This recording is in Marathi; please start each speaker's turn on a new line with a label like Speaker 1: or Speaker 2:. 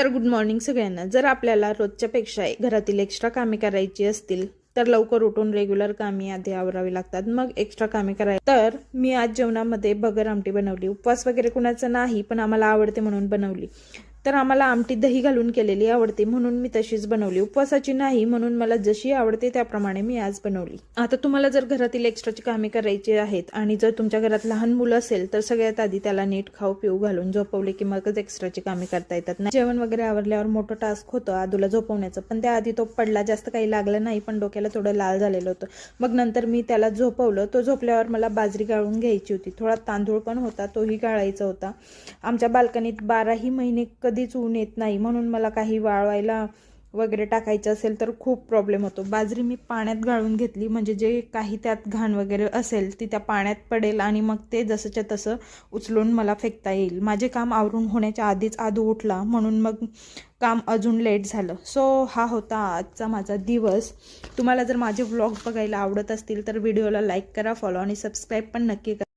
Speaker 1: तर गुड मॉर्निंग सगळ्यांना। जर आपल्याला रोजच्यापेक्षा घरातील एक्स्ट्रा कामे करायची असतील तर लवकर उठून रेग्युलर कामे आधी आवरावी लागतात, मग एक्स्ट्रा कामे करायची। तर मी आज जेवणामध्ये बगर आमटी बनवली। उपवास वगैरे कुणाचा नाही, पण आम्हाला आवडते म्हणून बनवली। तर आम्हाला आमटी दही घालून केलेली आवडते म्हणून मी तशीच बनवली। उपवासाची नाही म्हणून मला जशी आवडते त्याप्रमाणे मी आज बनवली। आता तुम्हाला जर घरातील एक्स्ट्राची कामे करायची आहेत आणि जर तुमच्या घरात लहान मुलं असेल तर सगळ्यात आधी त्याला नीट खाऊ पिऊ घालून झोपवले की मगच एक्स्ट्राची कामे करता येतात ना। जेवण वगैरे आवरल्यावर मोठं टास्क होतं आदूला झोपवण्याचं, पण त्याआधी तो पडला, जास्त काही लागलं नाही पण डोक्याला थोडं लाल झालेलं होतं। मग नंतर मी त्याला झोपवलं। तो झोपल्यावर मला बाजरी गाळून घ्यायची होती, थोडा तांदूळ पण होता तोही गाळायचा होता। आमच्या बाल्कनीत 12ही महिने कधीच ऊन येत नाही म्हणून मला काही वाळवायला वगैरे टाकायचं असेल तर खूप प्रॉब्लेम होतो। बाजरी मी पाण्यात गाळून घेतली म्हणजे जे काही त्यात घाण वगैरे असेल ती त्या पाण्यात पडेल आणि मग ते जसंच्या तसं उचलून मला फेकता येईल। माझे काम आवरून होण्याच्या आधीच आदू उठला म्हणून मग काम अजून लेट झालं। सो हा होता आजचा माझा दिवस। तुम्हाला जर माझे व्लॉग बघायला आवडत असतील तर व्हिडिओला लाईक करा, फॉलो आणि सबस्क्राईब पण नक्की करा।